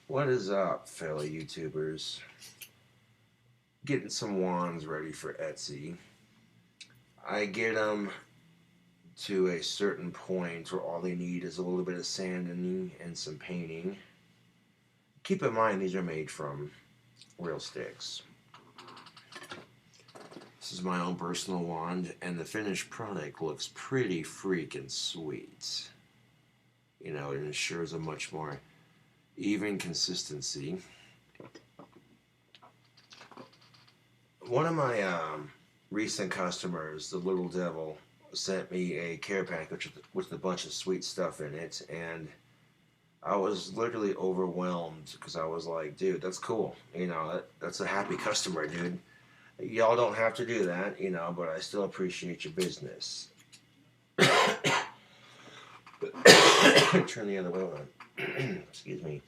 What is up, fellow YouTubers? Getting some wands ready for Etsy. I get them to a certain point where all they need is a little bit of sanding and some painting. Keep in mind these are made from real sticks. This is my own personal wand, and the finished product looks pretty freaking sweet. You know, it ensures a much more even consistency. One of my recent customers, the Little Devil, sent me a care package with a bunch of sweet stuff in it, and I was literally overwhelmed because I was like, dude, that's cool. You know, that's a happy customer, dude. Y'all don't have to do that, you know, but I still appreciate your business. Turn the other way on. Excuse me.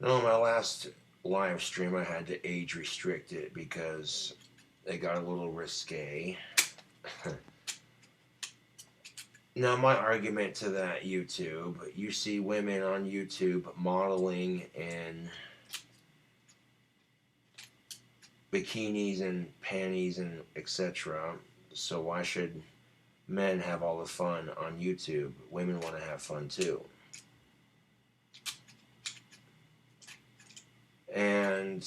No, my last live stream I had to age restrict it because they got a little risque. Now, my argument to that, YouTube, you see women on YouTube modeling in bikinis and panties and etc. So why should men have all the fun on YouTube? Women want to have fun too. And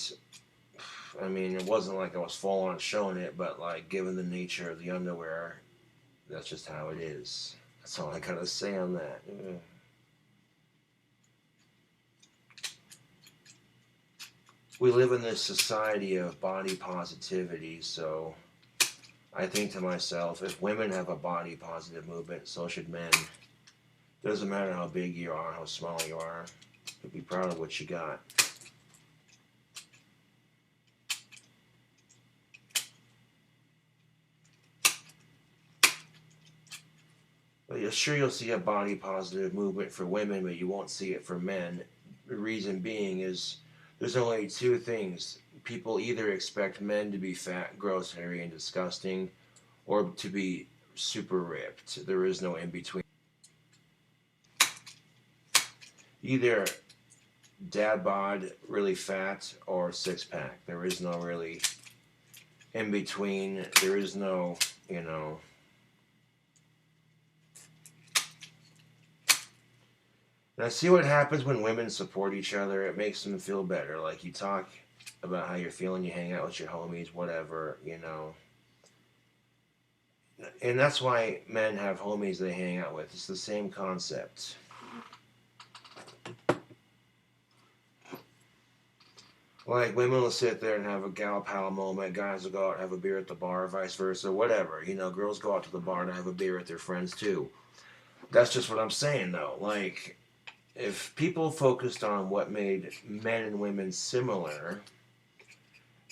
I mean, it wasn't like I was full on showing it, but like, given the nature of the underwear, that's just how it is. That's all I gotta say on that. We live in this society of body positivity, so I think to myself, if women have a body positive movement, so should men. Doesn't matter how big you are, how small you are, you'll be proud of what you got. But you'll see a body positive movement for women, but you won't see it for men. The reason being is there's only two things. People either expect men to be fat, gross, hairy, and disgusting, or to be super ripped. There is no in between. Either dad bod, really fat, or six pack. There is no really in between. There is no, you know. Now, see what happens when women support each other? It makes them feel better. Like, you talk about how you're feeling, you hang out with your homies, whatever, you know. And that's why men have homies they hang out with. It's the same concept. Like, women will sit there and have a gal pal moment. Guys will go out and have a beer at the bar, vice versa, whatever. You know, girls go out to the bar to have a beer with their friends, too. That's just what I'm saying, though. Like, if people focused on what made men and women similar,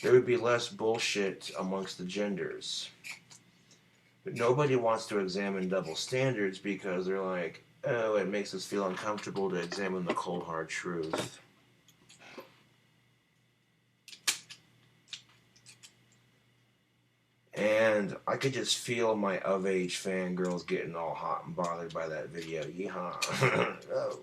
there would be less bullshit amongst the genders. But nobody wants to examine double standards because they're like, oh, it makes us feel uncomfortable to examine the cold, hard truth. And I could just feel my of-age fangirls getting all hot and bothered by that video. Yeehaw. Oh.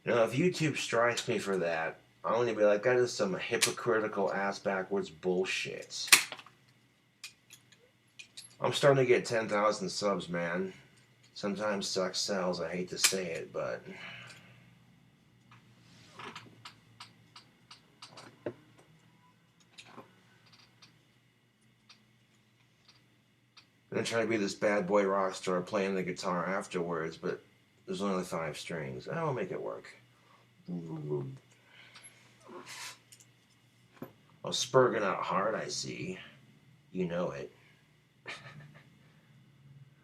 Now, if YouTube strikes me for that, I'm going to be like, that is some hypocritical ass-backwards bullshit. I'm starting to get 10,000 subs, man. Sometimes sucks sells, I hate to say it, but... I'm trying to be this bad boy rock star playing the guitar afterwards, but there's only 5 strings. I'll make it work. Oh, spurging out hard, I see. You know it.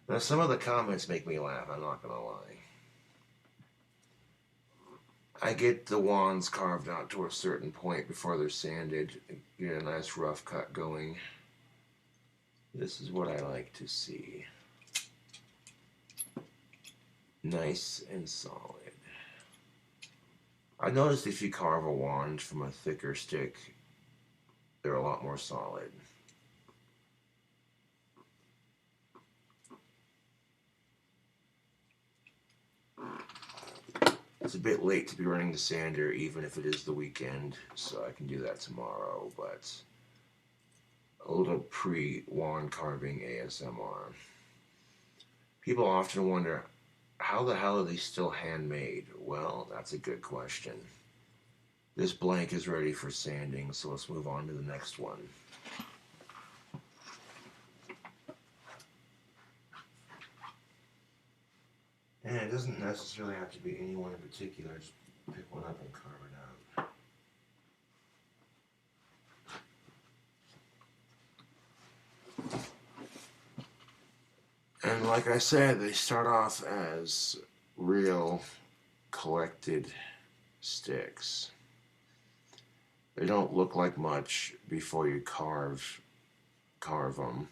Now, some of the comments make me laugh, I'm not gonna lie. I get the wands carved out to a certain point before they're sanded, get a nice rough cut going. This is what I like to see. Nice and solid. I noticed if you carve a wand from a thicker stick, they're a lot more solid. It's a bit late to be running the sander, even if it is the weekend, so I can do that tomorrow, but a little pre-wand carving ASMR. People often wonder, how the hell are they still handmade? Well, that's a good question. This blank is ready for sanding, so let's move on to the next one. And it doesn't necessarily have to be any one in particular, just pick one up and carve it out. And like I said, they start off as real collected sticks. They don't look like much before you carve them.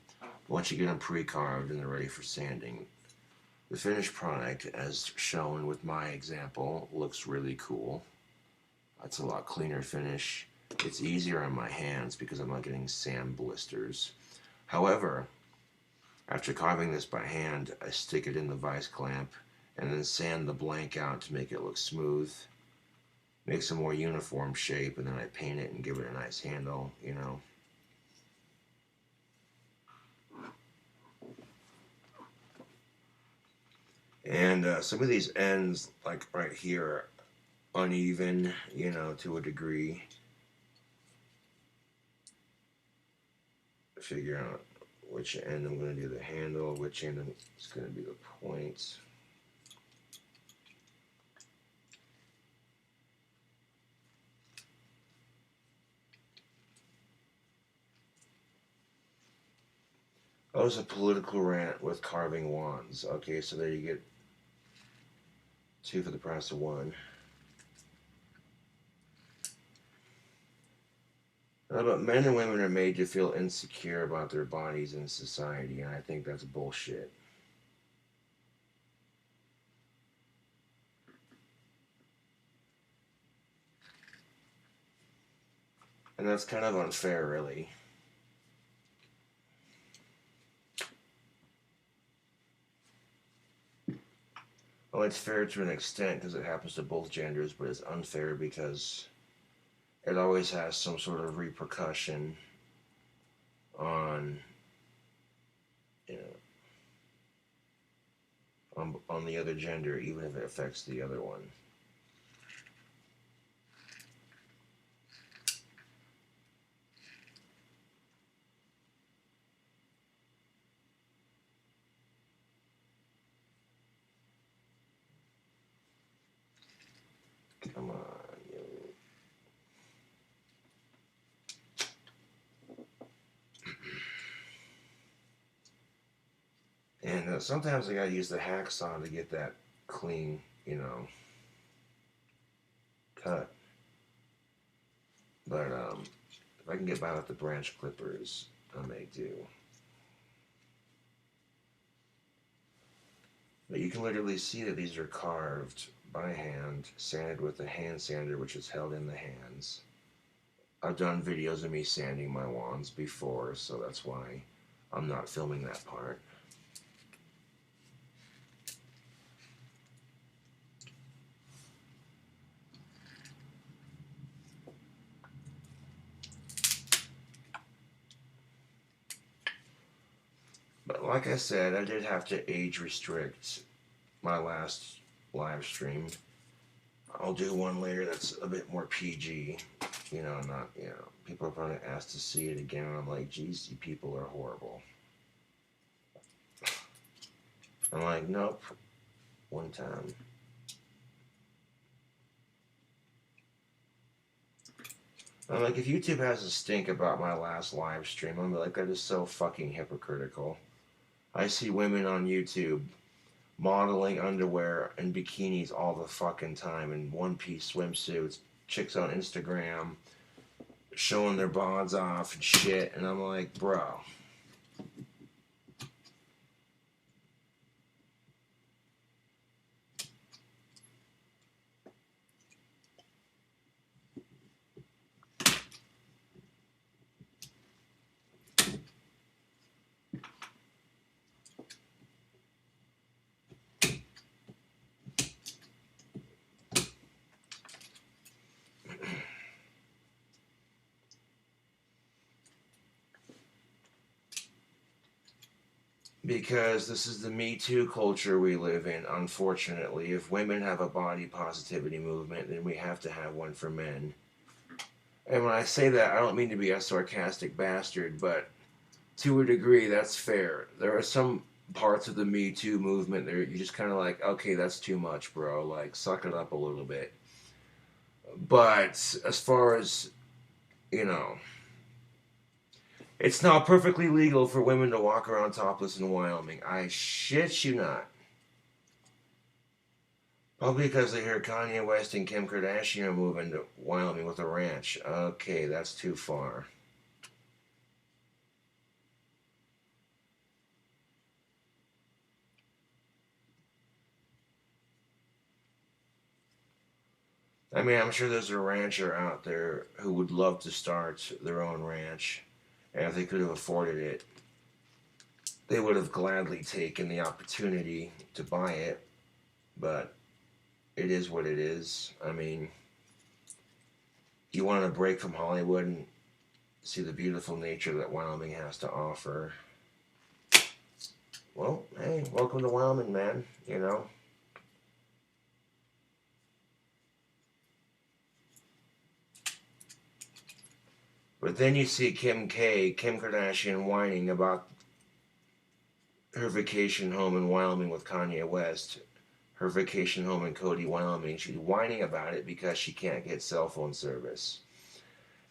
Once you get them pre-carved and they're ready for sanding, the finished product, as shown with my example, looks really cool. It's a lot cleaner finish. It's easier on my hands because I'm not getting sand blisters. However, after carving this by hand, I stick it in the vice clamp and then sand the blank out to make it look smooth. Makes a more uniform shape, and then I paint it and give it a nice handle, you know. And some of these ends, like right here, are uneven, you know, to a degree. Figure out which end I'm going to do the handle, which end is going to be the point. Oh, it's a political rant with carving wands. Okay, so there you get 2 for the price of 1. But men and women are made to feel insecure about their bodies in society, and I think that's bullshit. And that's kind of unfair, really. Well, it's fair to an extent because it happens to both genders, but it's unfair because it always has some sort of repercussion on, you know, on the other gender, even if it affects the other one. Come on, you. And sometimes I gotta use the hacksaw to get that clean, you know, cut. But if I can get by with the branch clippers, I may do. But you can literally see that these are carved by hand, sanded with a hand sander, which is held in the hands. I've done videos of me sanding my wands before, so that's why I'm not filming that part. But like I said, I did have to age restrict my last live stream. I'll do one later that's a bit more PG. You know, not, you know, people are probably asked to see it again, and I'm like, geez, you people are horrible. I'm like, nope, one time. I'm like, if YouTube has a stink about my last live stream, I'm like, that is so fucking hypocritical. I see women on YouTube modeling underwear and bikinis all the fucking time in one-piece swimsuits, chicks on Instagram showing their bods off and shit, and I'm like, bro. Because this is the Me Too culture we live in, unfortunately. If women have a body positivity movement, then we have to have one for men. And when I say that, I don't mean to be a sarcastic bastard, but to a degree, that's fair. There are some parts of the Me Too movement that you just kind of like, okay, that's too much, bro. Like, suck it up a little bit. But as far as, you know, it's not perfectly legal for women to walk around topless in Wyoming. I shit you not. Probably because they hear Kanye West and Kim Kardashian are moving to Wyoming with a ranch. Okay, that's too far. I mean, I'm sure there's a rancher out there who would love to start their own ranch, and if they could have afforded it, they would have gladly taken the opportunity to buy it. But it is what it is. I mean, you want to break from Hollywood and see the beautiful nature that Wyoming has to offer. Well, hey, welcome to Wyoming, man. You know. But then you see Kim Kardashian, whining about her vacation home in Wyoming with Kanye West, her vacation home in Cody, Wyoming. She's whining about it because she can't get cell phone service.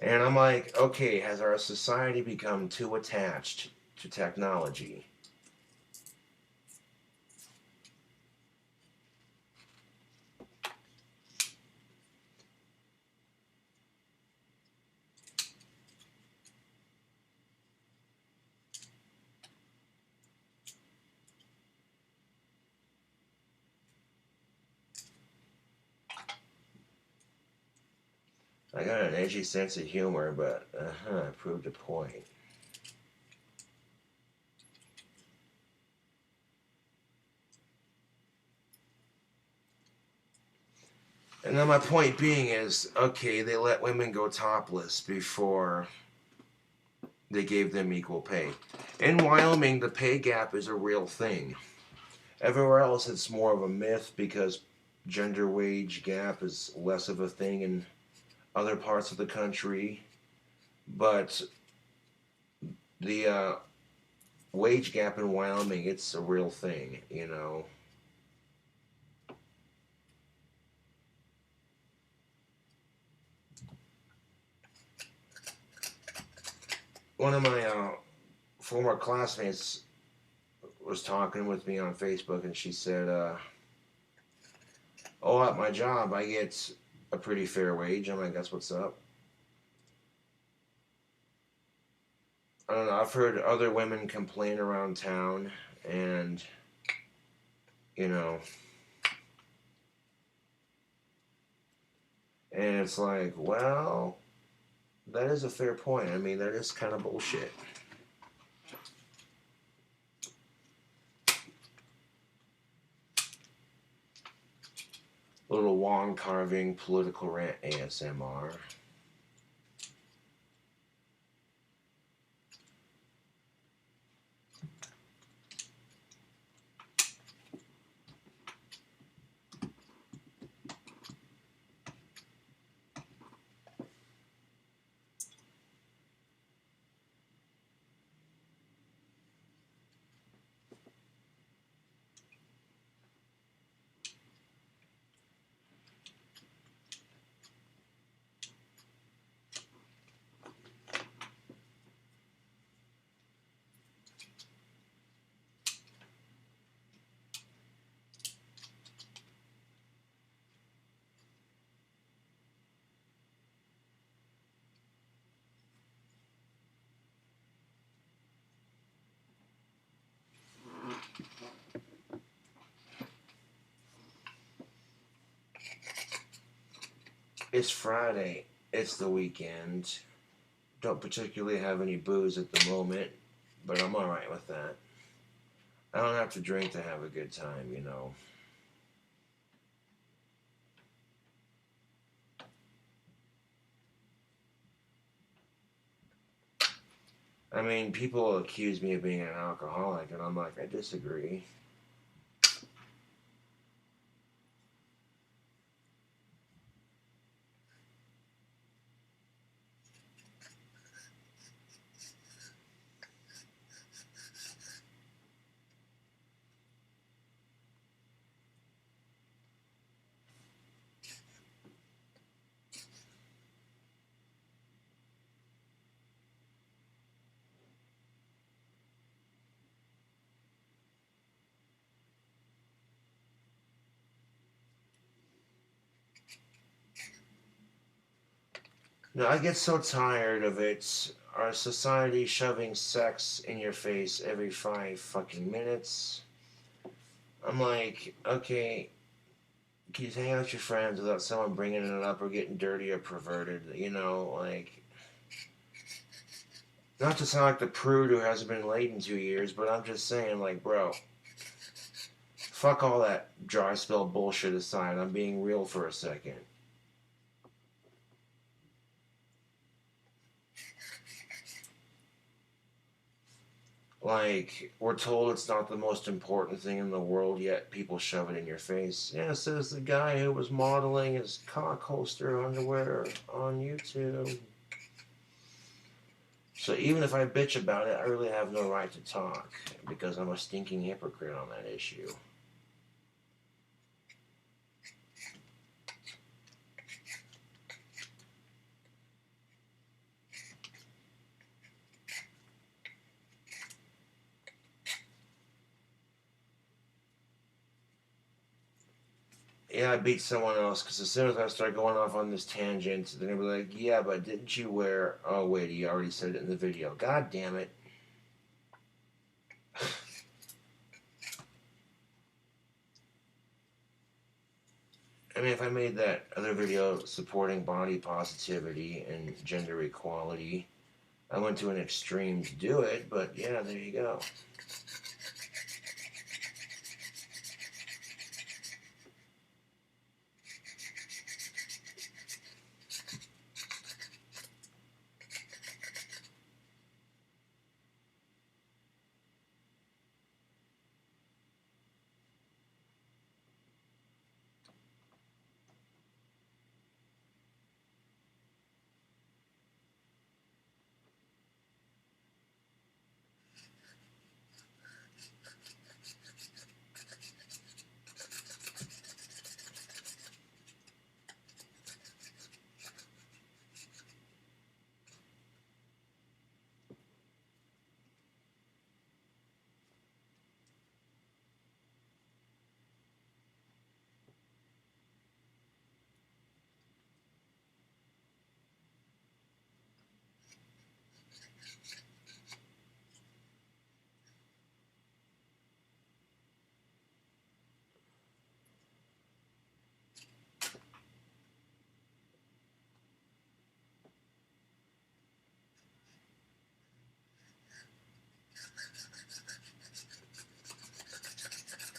And I'm like, okay, has our society become too attached to technology? I got an edgy sense of humor, but I proved a point. And then my point being is, okay, they let women go topless before they gave them equal pay. In Wyoming, the pay gap is a real thing. Everywhere else, it's more of a myth because gender wage gap is less of a thing in other parts of the country. But the wage gap in Wyoming, it's a real thing, you know. One of my former classmates was talking with me on Facebook, and she said, "Oh, at my job, I get a pretty fair wage." I'm like, "That's what's up." I don't know. I've heard other women complain around town, and you know, and it's like, well, that is a fair point. I mean, that is kind of bullshit. Little Wong carving political rant ASMR. It's Friday. It's the weekend. Don't particularly have any booze at the moment, but I'm alright with that. I don't have to drink to have a good time, you know. I mean, people accuse me of being an alcoholic, and I'm like, I disagree. No, I get so tired of it. Our society shoving sex in your face every 5 fucking minutes. I'm like, okay, can you hang out with your friends without someone bringing it up or getting dirty or perverted? You know, like, not to sound like the prude who hasn't been laid in 2 years, but I'm just saying, like, bro, fuck all that dry spell bullshit aside. I'm being real for a second. Like, we're told it's not the most important thing in the world, yet people shove it in your face. Yeah, says the guy who was modeling his cock holster underwear on YouTube. So even if I bitch about it, I really have no right to talk because I'm a stinking hypocrite on that issue. Yeah, I beat someone else because as soon as I start going off on this tangent, they're gonna be like, "Yeah, but didn't you wear?" Oh wait, he already said it in the video. God damn it! I mean, if I made that other video supporting body positivity and gender equality, I went to an extreme to do it. But yeah, there you go.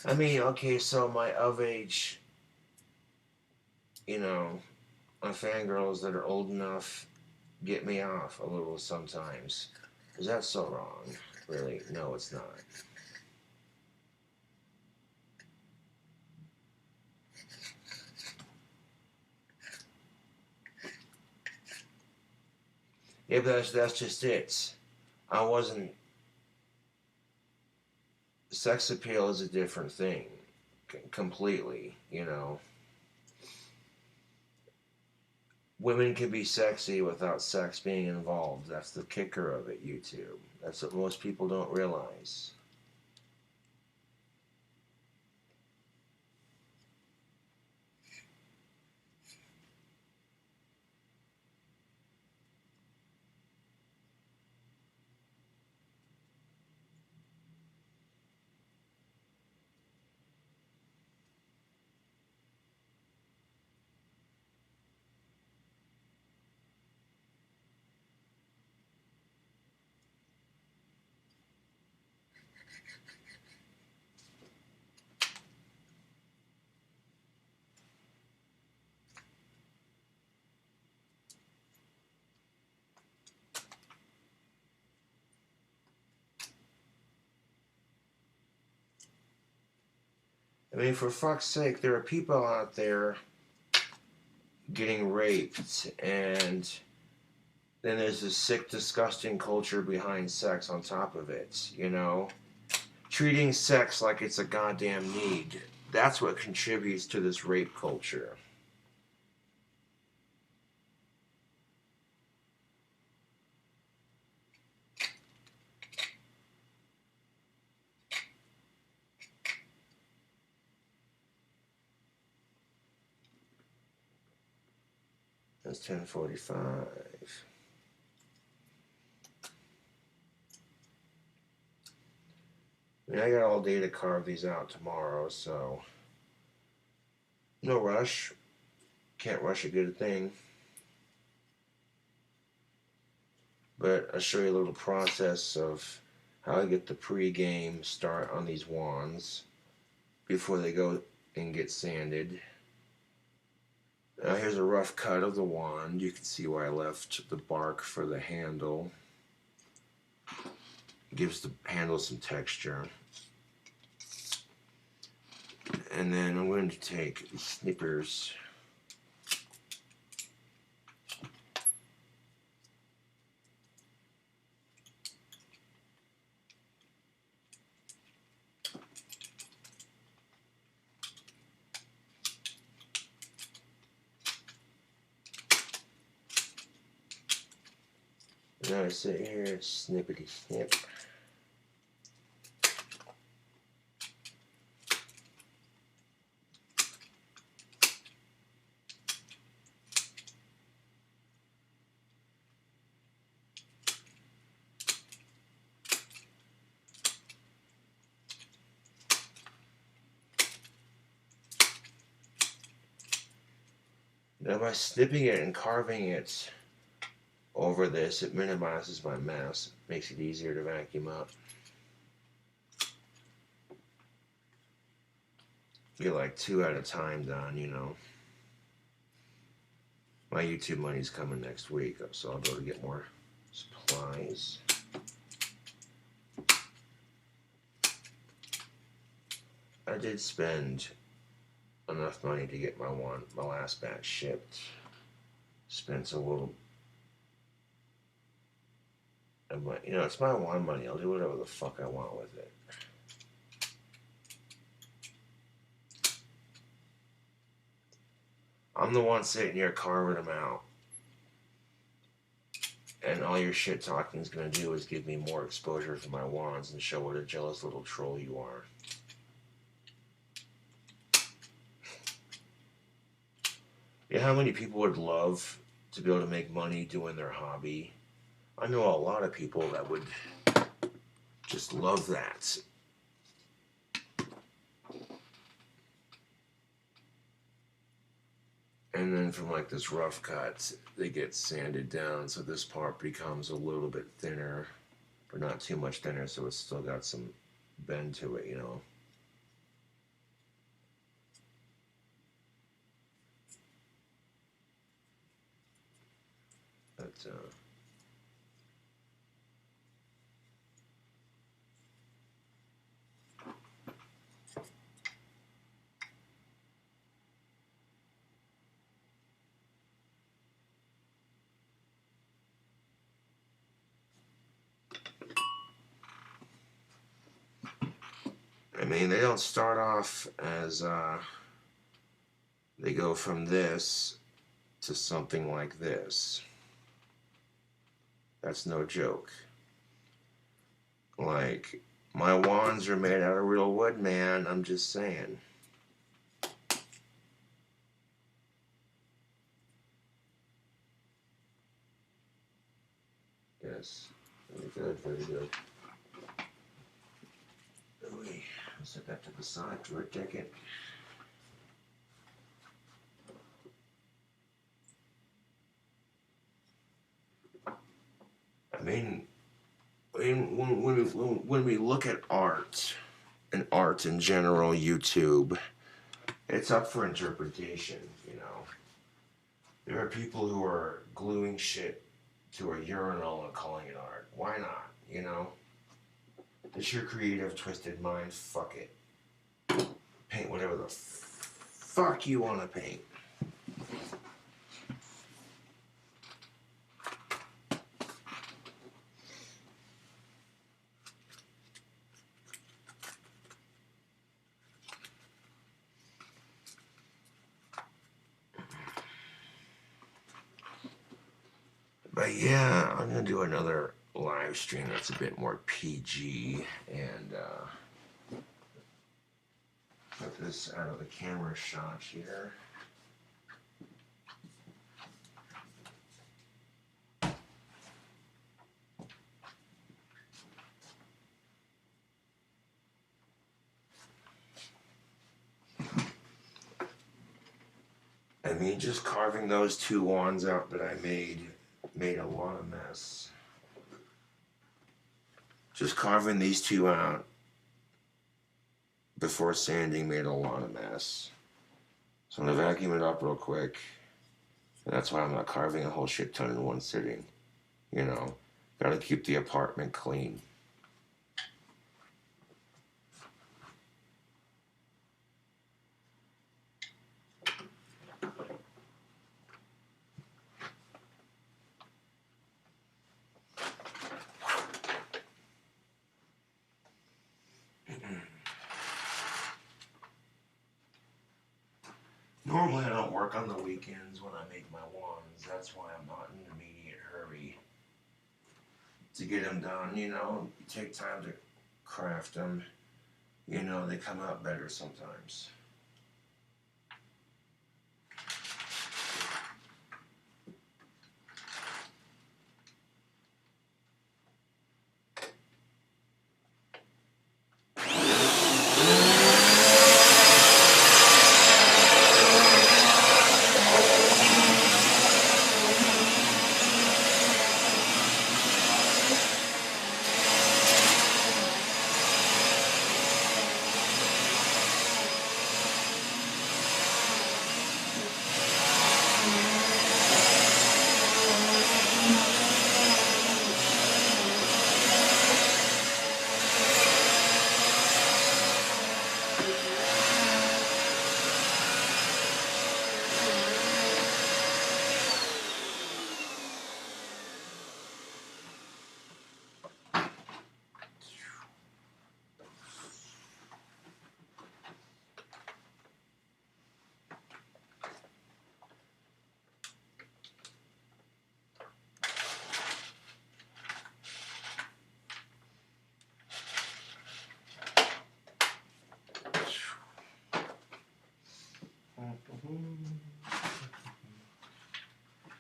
I mean, okay, so my of age, you know, my fangirls that are old enough get me off a little sometimes. Is that so wrong? Really? No, it's not. Yeah, but that's just it. I wasn't. Sex appeal is a different thing, completely. You know, women can be sexy without sex being involved. That's the kicker of it. YouTube. That's what most people don't realize. I mean, for fuck's sake, there are people out there getting raped, and then there's this sick, disgusting culture behind sex on top of it, you know? Treating sex like it's a goddamn need. That's what contributes to this rape culture. That's 10:45. I mean, I got all day to carve these out tomorrow, so no rush. Can't rush a good thing. But I'll show you a little process of how I get the pre-game start on these wands before they go and get sanded. Now here's a rough cut of the wand. You can see where I left the bark for the handle. It gives the handle some texture. And then I'm going to take the snippers. Now I sit here, snippity snip. Now by snipping it and carving it over this, it minimizes my mess, makes it easier to vacuum up. Get like 2 at a time done, you know. My YouTube money's coming next week, so I'll be able to get more supplies. I did spend enough money to get my last batch shipped. Spent a little. You know, it's my wand money. I'll do whatever the fuck I want with it. I'm the one sitting here carving them out. And all your shit talking is going to do is give me more exposure for my wands and show what a jealous little troll you are. You know how many people would love to be able to make money doing their hobby? I know a lot of people that would just love that. And then from like this rough cut, they get sanded down, so this part becomes a little bit thinner, but not too much thinner, so it's still got some bend to it, you know. But I mean, they don't start off as, they go from this to something like this. That's no joke. Like, my wands are made out of real wood, man. I'm just saying. Yes. Very good, very good. I'll set that to the side for a ticket. I mean, when we look at art, and art in general, YouTube, it's up for interpretation, you know. There are people who are gluing shit to a urinal and calling it art. Why not, you know? It's your creative, twisted mind, fuck it. paint whatever the fuck you want to paint. But yeah, I'm going to do another live stream that's a bit more PG and put this out of the camera shot here. I mean, just carving those two wands out that I made a lot of mess. Just carving these two out before sanding made a lot of mess. So I'm going to vacuum it up real quick. And that's why I'm not carving a whole shit ton in one sitting. You know, got to keep the apartment clean. Normally I don't work on the weekends when I make my wands. That's why I'm not in an immediate hurry to get them done. You know, you take time to craft them. You know, they come out better sometimes.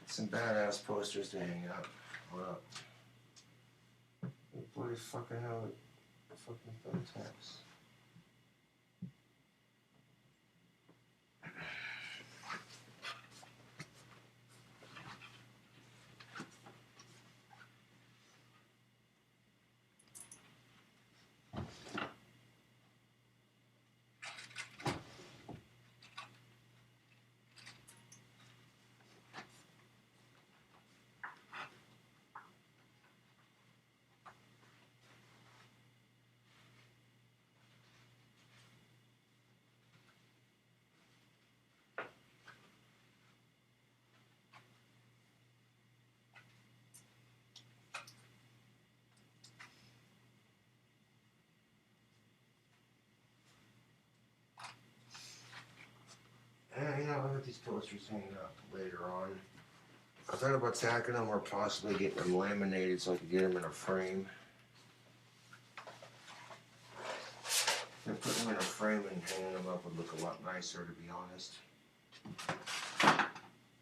Some badass posters to hang up. What up? Bloody fucking hell, fucking thumbtacks. Yeah, you know, I'll get these posters hanging up later on. I thought about tacking them or possibly getting them laminated so I could get them in a frame. And putting them in a frame and hanging them up would look a lot nicer, to be honest.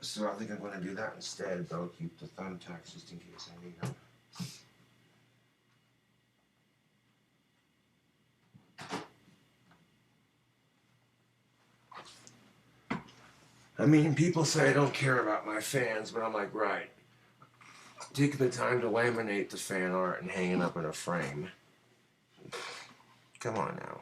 So I think I'm going to do that instead, but I'll keep the thumbtacks just in case I need them. I mean, people say I don't care about my fans, but I'm like, right. Taking the time to laminate the fan art and hang it up in a frame. Come on now.